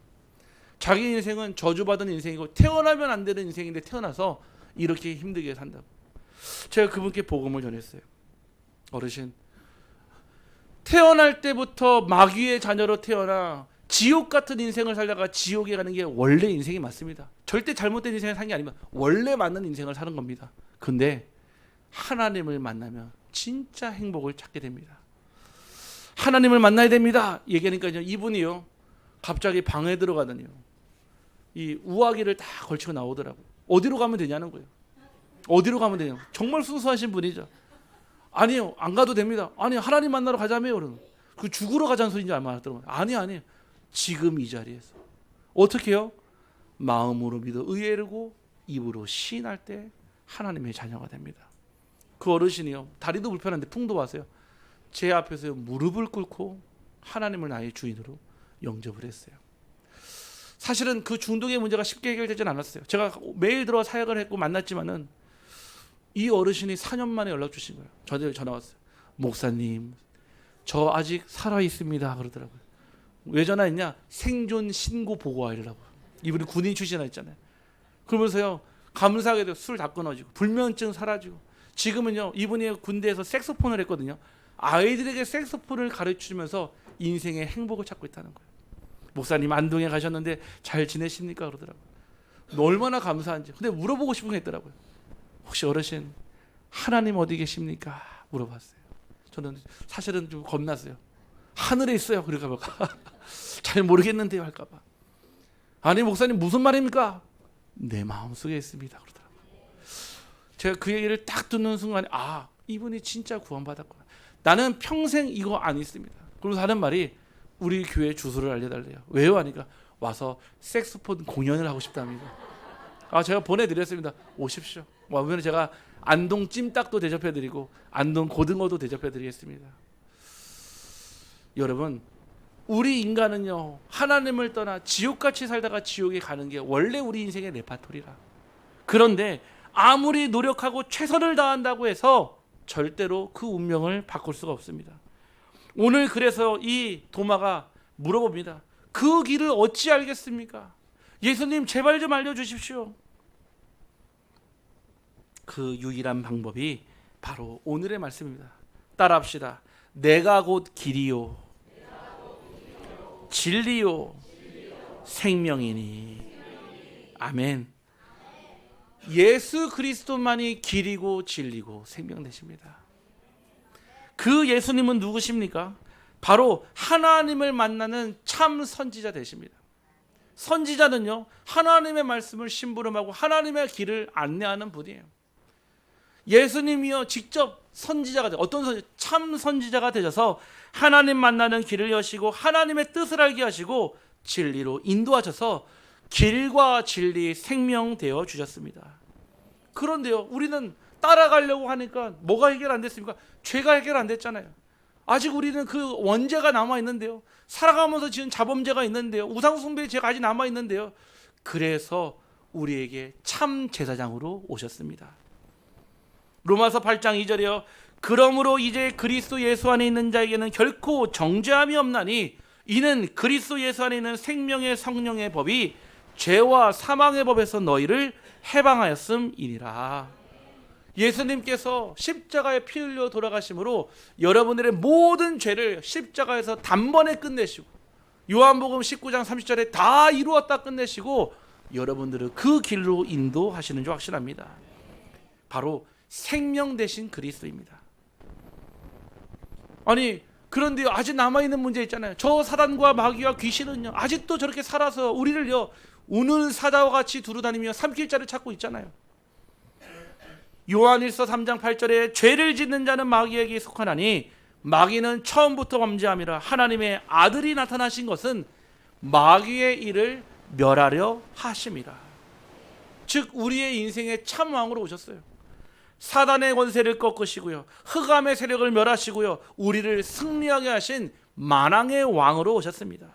자기 인생은 저주받은 인생이고 태어나면 안 되는 인생인데 태어나서 이렇게 힘들게 산다고. 제가 그분께 복음을 전했어요. 어르신, 태어날 때부터 마귀의 자녀로 태어나 지옥 같은 인생을 살다가 지옥에 가는 게 원래 인생이 맞습니다. 절대 잘못된 인생을 사는 게 아니면 원래 맞는 인생을 사는 겁니다. 근데 하나님을 만나면 진짜 행복을 찾게 됩니다. 하나님을 만나야 됩니다. 얘기하니까 이분이요, 갑자기 방에 들어가더니요, 이 우아기를 다 걸치고 나오더라고요. 어디로 가면 되냐는 거예요. 어디로 가면 되냐. 정말 순수하신 분이죠. 아니요, 안 가도 됩니다. 아니, 하나님 만나러 가자며요. 그러면 그 죽으러 가자는 소리인지 알았더라고요. 아니요. 지금 이 자리에서 어떻게 해요? 마음으로 믿어 의에르고 입으로 시인할 때 하나님의 자녀가 됩니다. 그 어르신이요, 다리도 불편한데 풍도 와서요, 제 앞에서 무릎을 꿇고 하나님을 나의 주인으로 영접을 했어요. 사실은 그 중독의 문제가 쉽게 해결되진 않았어요. 제가 매일 들어 사역을 했고 만났지만은 이 어르신이 4년 만에 연락 주신 거예요. 저한테 전화 왔어요. 목사님, 저 아직 살아 있습니다. 그러더라고요. 왜 전화했냐? 생존 신고 보고 와이라고. 이분이 군인 출신이라 했잖아요. 그러면서요, 감사하게도 술 다 끊어지고 불면증 사라지고, 지금은요, 이분이 군대에서 색소폰을 했거든요. 아이들에게 색소폰을 가르치면서 인생의 행복을 찾고 있다는 거예요. 목사님, 안동에 가셨는데 잘 지내십니까? 그러더라고요. 얼마나 감사한지. 근데 물어보고 싶은 게 있더라고요. 혹시 어르신, 하나님 어디 계십니까? 물어봤어요. 저는 사실은 좀 겁났어요. 하늘에 있어요. 그럴까 봐. 잘 모르겠는데요 할까 봐. 아니, 목사님 무슨 말입니까? 내 마음속에 있습니다. 그러더라고요. 제가 그 얘기를 딱 듣는 순간에, 아, 이분이 진짜 구원받았구나. 나는 평생 이거 안 있습니다. 그러면서 하는 말이, 우리 교회 주소를 알려달래요. 왜요? 하니까 와서 색소폰 공연을 하고 싶답니다. 아, 제가 보내드렸습니다. 오십시오. 와보면 제가 안동 찜닭도 대접해드리고 안동 고등어도 대접해드리겠습니다. 여러분, 우리 인간은요, 하나님을 떠나 지옥같이 살다가 지옥에 가는 게 원래 우리 인생의 레파토리라. 그런데 아무리 노력하고 최선을 다한다고 해서 절대로 그 운명을 바꿀 수가 없습니다. 오늘 그래서 이 도마가 물어봅니다. 그 길을 어찌 알겠습니까? 예수님, 제발 좀 알려주십시오. 그 유일한 방법이 바로 오늘의 말씀입니다. 따라합시다. 내가 곧 길이요 진리요 생명이니. 아멘. 예수 그리스도만이 길이고 진리고 생명 되십니다. 그 예수님은 누구십니까? 바로 하나님을 만나는 참 선지자 되십니다. 선지자는요, 하나님의 말씀을 심부름하고 하나님의 길을 안내하는 분이에요. 예수님이요, 직접 선지자가 돼. 어떤 선지자? 참 선지자가 되셔서 하나님 만나는 길을 여시고 하나님의 뜻을 알게 하시고 진리로 인도하셔서 길과 진리 생명 되어 주셨습니다. 그런데요, 우리는 따라가려고 하니까 뭐가 해결 안 됐습니까? 죄가 해결 안 됐잖아요. 아직 우리는 그 원죄가 남아 있는데요. 살아가면서 지은 자범죄가 있는데요. 우상숭배의 죄가 아직 남아 있는데요. 그래서 우리에게 참 제사장으로 오셨습니다. 로마서 8장 2절이요. 그러므로 이제 그리스도 예수 안에 있는 자에게는 결코 정죄함이 없나니 이는 그리스도 예수 안에 있는 생명의 성령의 법이 죄와 사망의 법에서 너희를 해방하였음이니라. 예수님께서 십자가에 피 흘려 돌아가심으로 여러분들의 모든 죄를 십자가에서 단번에 끝내시고, 요한복음 19장 30절에 다 이루었다 끝내시고 여러분들을 그 길로 인도하시는 줄 확신합니다. 바로 생명 되신 그리스도입니다. 아니, 그런데 아직 남아있는 문제 있잖아요. 저 사단과 마귀와 귀신은요, 아직도 저렇게 살아서 우리를요, 우는 사자와 같이 두루다니며 삼킬 자를 찾고 있잖아요. 요한일서 3장 8절에 죄를 짓는 자는 마귀에게 속하나니 마귀는 처음부터 범죄함이라. 하나님의 아들이 나타나신 것은 마귀의 일을 멸하려 하심이라. 즉 우리의 인생의 참 왕으로 오셨어요. 사단의 권세를 꺾으시고요, 흑암의 세력을 멸하시고요, 우리를 승리하게 하신 만왕의 왕으로 오셨습니다.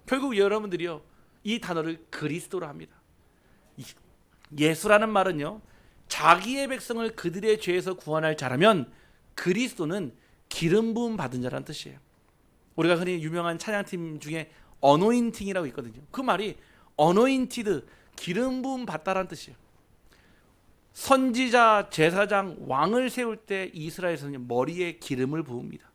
결국 여러분들이요, 이 단어를 그리스도로 합니다. 예수라는 말은요, 자기의 백성을 그들의 죄에서 구원할 자라면 그리스도는 기름 부음 받은 자라는 뜻이에요. 우리가 흔히 유명한 찬양팀 중에 어노인팅이라고 있거든요. 그 말이 어노인티드, 기름 부음 받다라는 뜻이에요. 선지자, 제사장, 왕을 세울 때 이스라엘에서는 머리에 기름을 부읍니다.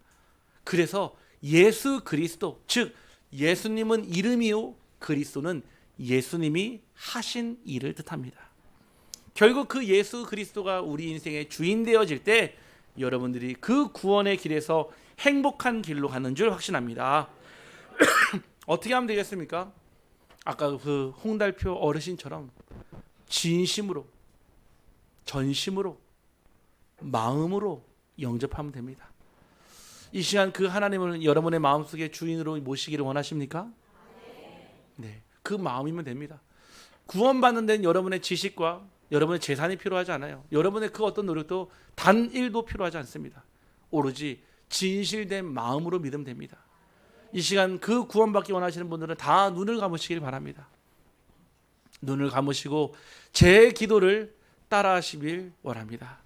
그래서 예수 그리스도, 즉 예수님은 이름이요 그리스도는 예수님이 하신 일을 뜻합니다. 결국 그 예수 그리스도가 우리 인생의 주인 되어질 때 여러분들이 그 구원의 길에서 행복한 길로 가는 줄 확신합니다. 어떻게 하면 되겠습니까? 아까 그 홍달표 어르신처럼 진심으로, 전심으로, 마음으로 영접하면 됩니다. 이 시간 그 하나님을 여러분의 마음속에 주인으로 모시기를 원하십니까? 네, 그 마음이면 됩니다. 구원받는 데는 여러분의 지식과 여러분의 재산이 필요하지 않아요. 여러분의 그 어떤 노력도 단 1도 필요하지 않습니다. 오로지 진실된 마음으로 믿으면 됩니다. 이 시간 그 구원받기 원하시는 분들은 다 눈을 감으시길 바랍니다. 눈을 감으시고 제 기도를 따라하시길 원합니다.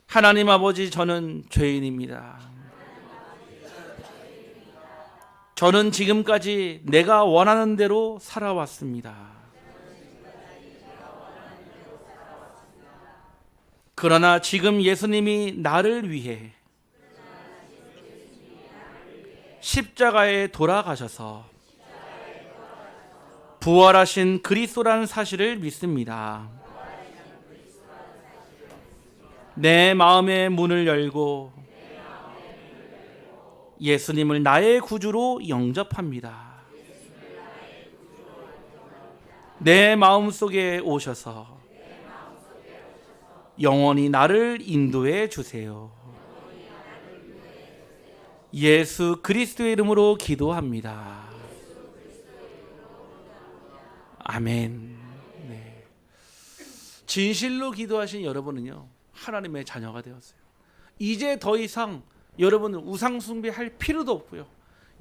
하나님 아버지, 저는 죄인입니다. 저는 지금까지 내가 원하는 대로 살아왔습니다. 그러나 지금 예수님이 나를 위해 십자가에 돌아가셔서 부활하신 그리스도라는 사실을 믿습니다. 내 마음의 문을 열고 예수님을 나의 구주로 영접합니다. 내 마음속에 오셔서 영원히 나를 인도해 주세요. 예수 그리스도의 이름으로 기도합니다. 아멘. 네. 진실로 기도하신 여러분은요, 하나님의 자녀가 되었어요. 이제 더 이상 여러분은 우상 숭배할 필요도 없고요.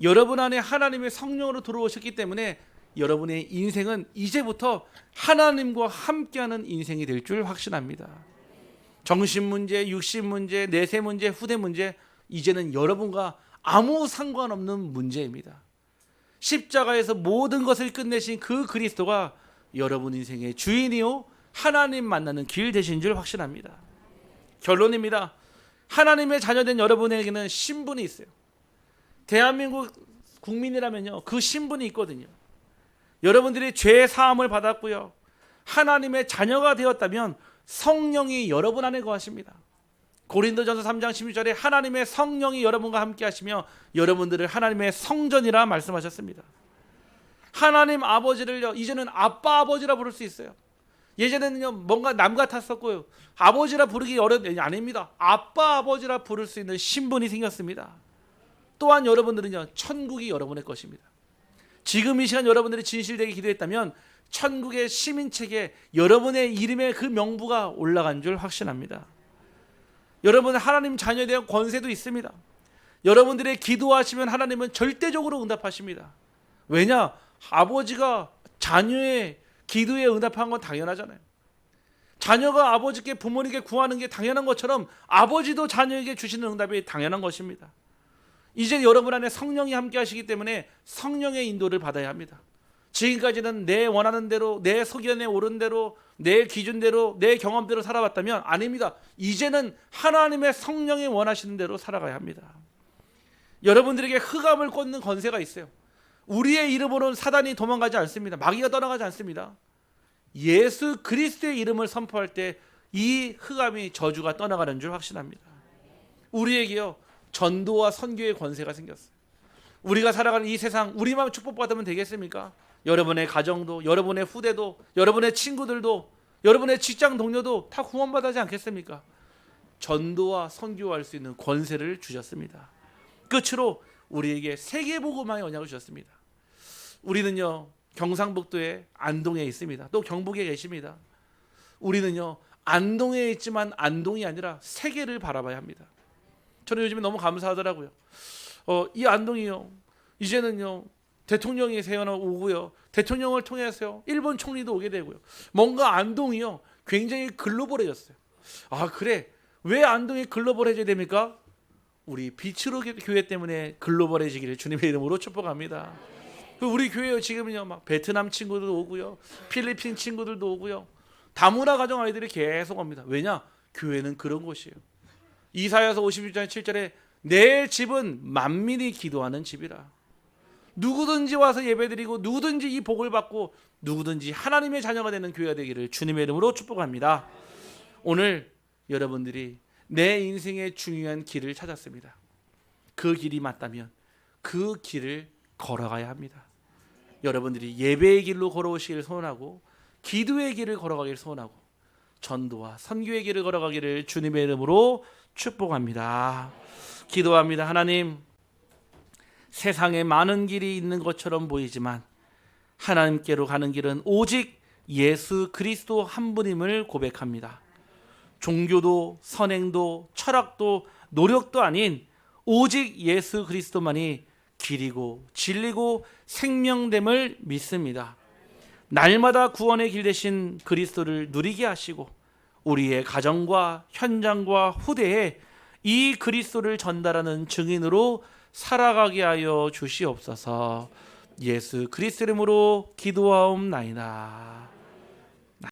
여러분 안에 하나님의 성령으로 들어오셨기 때문에 여러분의 인생은 이제부터 하나님과 함께하는 인생이 될 줄 확신합니다. 정신 문제, 육신 문제, 내세 문제, 후대 문제, 이제는 여러분과 아무 상관없는 문제입니다. 십자가에서 모든 것을 끝내신 그 그리스도가 여러분 인생의 주인이요 하나님 만나는 길 되신 줄 확신합니다. 결론입니다. 하나님의 자녀된 여러분에게는 신분이 있어요. 대한민국 국민이라면요, 그 신분이 있거든요. 여러분들이 죄 사함을 받았고요, 하나님의 자녀가 되었다면 성령이 여러분 안에 거하십니다. 고린도전서 3장 16절에 하나님의 성령이 여러분과 함께 하시며 여러분들을 하나님의 성전이라 말씀하셨습니다. 하나님 아버지를 이제는 아빠 아버지라 부를 수 있어요. 예전에는요 뭔가 남 같았었고요, 아버지라 부르기 아닙니다. 아빠 아버지라 부를 수 있는 신분이 생겼습니다. 또한 여러분들은요 천국이 여러분의 것입니다. 지금 이 시간 여러분들이 진실되게 기도했다면 천국의 시민책에 여러분의 이름의 그 명부가 올라간 줄 확신합니다. 여러분 하나님 자녀에 대한 권세도 있습니다. 여러분들의 기도하시면 하나님은 절대적으로 응답하십니다. 왜냐? 아버지가 자녀의 기도에 응답한 건 당연하잖아요. 자녀가 아버지께, 부모님께 구하는 게 당연한 것처럼 아버지도 자녀에게 주시는 응답이 당연한 것입니다. 이제 여러분 안에 성령이 함께 하시기 때문에 성령의 인도를 받아야 합니다. 지금까지는 내 원하는 대로, 내 소견에 오른 대로, 내 기준대로, 내 경험대로 살아왔다면 아닙니다. 이제는 하나님의 성령이 원하시는 대로 살아가야 합니다. 여러분들에게 흑암을 꽂는 권세가 있어요. 우리의 이름으로는 사단이 도망가지 않습니다. 마귀가 떠나가지 않습니다. 예수 그리스도의 이름을 선포할 때 이 흑암이, 저주가 떠나가는 줄 확신합니다. 우리에게요 전도와 선교의 권세가 생겼어요. 우리가 살아가는 이 세상, 우리만 축복받으면 되겠습니까? 여러분의 가정도, 여러분의 후대도, 여러분의 친구들도, 여러분의 직장 동료도 다 구원받지 않겠습니까? 전도와 선교할 수 있는 권세를 주셨습니다. 끝으로 우리에게 세계복음화의 언약을 주셨습니다. 우리는요 경상북도의 안동에 있습니다. 또 경북에 계십니다. 우리는요 안동에 있지만 안동이 아니라 세계를 바라봐야 합니다. 저는 요즘에 너무 감사하더라고요. 이 안동이요 이제는요 대통령이 오고요, 대통령을 통해서 일본 총리도 오게 되고요, 뭔가 안동이요 굉장히 글로벌해졌어요. 아 그래, 왜 안동이 글로벌해져야 됩니까? 우리 빛으로 교회 때문에 글로벌해지기를 주님의 이름으로 축복합니다. 우리 교회요 지금은요 막 베트남 친구들도 오고요, 필리핀 친구들도 오고요, 다문화 가정 아이들이 계속 옵니다. 왜냐? 교회는 그런 곳이에요. 이사야서 56장 7절에 내 집은 만민이 기도하는 집이라. 누구든지 와서 예배드리고 누구든지 이 복을 받고 누구든지 하나님의 자녀가 되는 교회가 되기를 주님의 이름으로 축복합니다. 오늘 여러분들이 내 인생의 중요한 길을 찾았습니다. 그 길이 맞다면 그 길을 걸어가야 합니다. 여러분들이 예배의 길로 걸어오시기를 소원하고 기도의 길을 걸어가기를 소원하고 전도와 선교의 길을 걸어가기를 주님의 이름으로 축복합니다. 기도합니다. 하나님, 세상에 많은 길이 있는 것처럼 보이지만 하나님께로 가는 길은 오직 예수 그리스도 한 분임을 고백합니다. 종교도 선행도 철학도 노력도 아닌 오직 예수 그리스도만이 길이고 진리고 생명됨을 믿습니다. 날마다 구원의 길 되신 그리스도를 누리게 하시고 우리의 가정과 현장과 후대에 이 그리스도를 전달하는 증인으로 살아가게 하여 주시옵소서. 예수 그리스도 이름으로 기도하옵나이다.